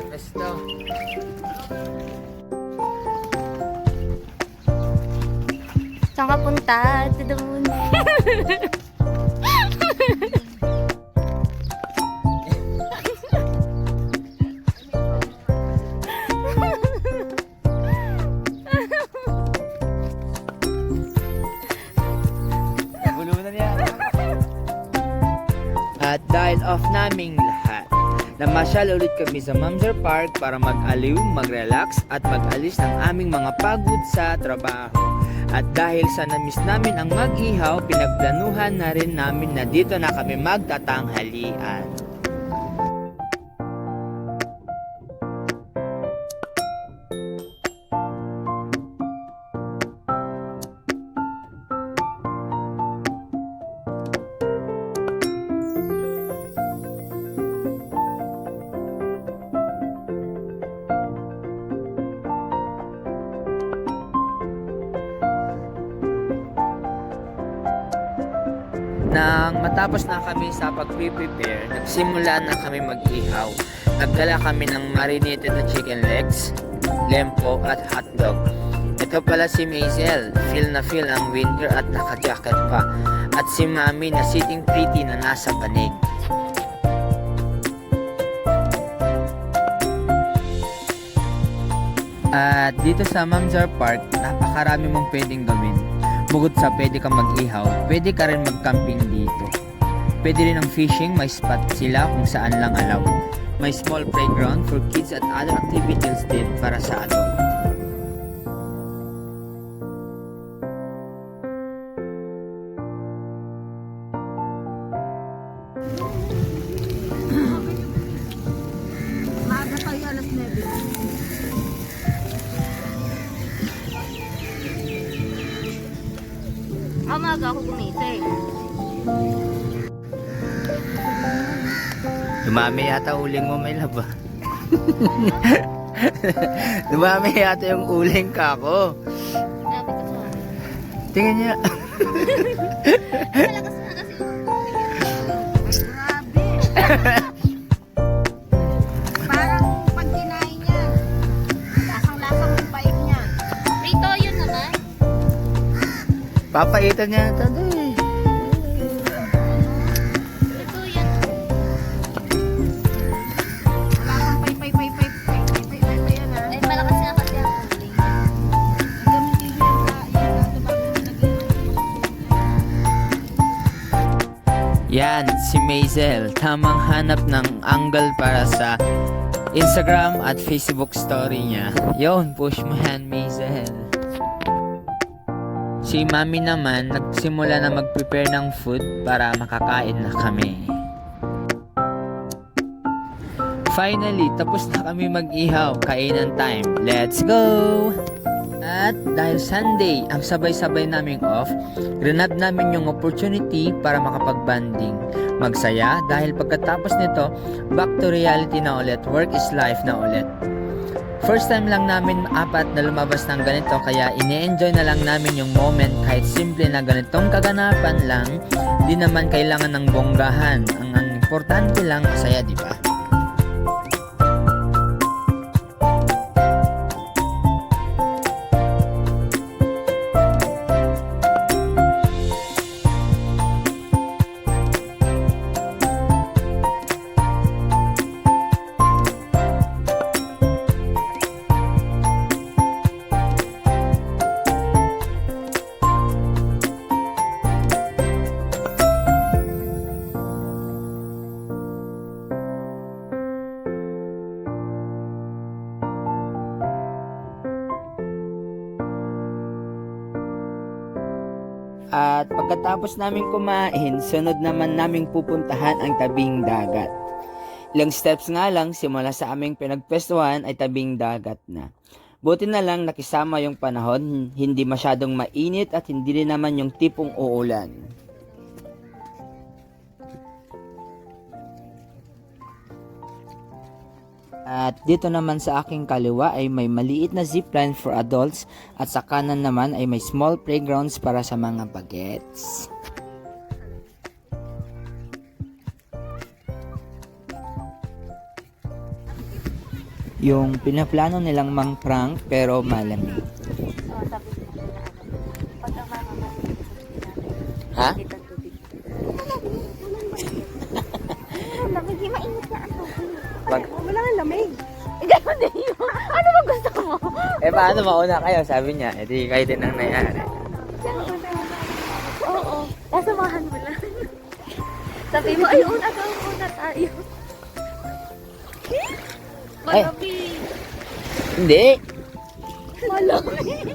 Pesto. Saan ka punta? To the moon. Gulo na niya. At dahil off naming lahat, namasyal ulit kami sa Mamser Park para mag-aliw, mag-relax at mag-alis ng aming mga pagod sa trabaho. At dahil sa namiss namin ang mag-ihaw, pinagplanuhan na rin namin na dito na kami magtatanghalian. Nang matapos na kami sa pag-prepare, nagsimula na kami mag-ihaw. Nagdala kami ng marinated na chicken legs, lempo at hotdog. Ito pala si Maisel, feel na feel ang winter at naka-jacket pa. At si Mami na sitting pretty na nasa panig. At dito sa Mamser Park, napakarami mong pwedeng gawin. Bukod sa pwede kang mag-ihaw, pwede ka rin mag-camping dito. Pwede rin ang fishing, may spot sila kung saan lang allowed. May small playground for kids at other activities din para sa adult. Maaga tayo, alas 9. Umaga ako gumising. Dumami yata uling mo, may laba. Dumami yata yung uling ka ko. Grabe ka sa Tingnan niya. Malakas na kasi Grabe. Parang pag kinain niya, lasang-lasang yung bait niya. Rito yun naman. Papaitan niya ito. Rito yan. Lasang pay yan ha. Eh, malakas nga kasi ang uling. Gamitin niya yung ato bago naging Yan, si Maisel. Tamang hanap ng angle para sa Instagram at Facebook story niya. Yon, push mo yan, Maisel. Si Mami naman, nagsimula na mag-prepare ng food para makakain na kami. Finally, tapos na kami mag-ihaw. Kainan time. Let's go! At dahil Sunday, ang sabay-sabay naming off, grinab namin yung opportunity para makapag-banding. Magsaya dahil pagkatapos nito, back to reality na ulit. Work is life na ulit. First time lang namin apat na lumabas ng ganito kaya ine-enjoy na lang namin yung moment kahit simple na ganitong kaganapan lang. Di naman kailangan ng bonggahan. Ang importante lang masaya, di ba? At pagkatapos namin kumain, sunod naman naming pupuntahan ang tabing dagat. Ilang steps nga lang simula sa aming pinagpwestuhan ay tabing dagat na. Buti na lang nakisama yung panahon, hindi masyadong mainit at hindi rin naman yung tipong uulan. At dito naman sa aking kaliwa ay may maliit na zipline for adults at sa kanan naman ay may small playgrounds para sa mga bagets. yung pinaplano nilang mang prank pero malamig. Oh, sabi ko na ano. Pag ang mama natin, Ha? dito ang tubig. Lamig, mainit na ang tubig. Wala kang lamig. Gano'n din yun. Ano ba gusto mo? Eh paano mauna kayo? Sabi niya, edi kayo din ang nangyari. Oo. Nasamahan mo lang. Sabi mo, ay, una daw muna tayo. Ay. Malamig. Hindi. Malamig.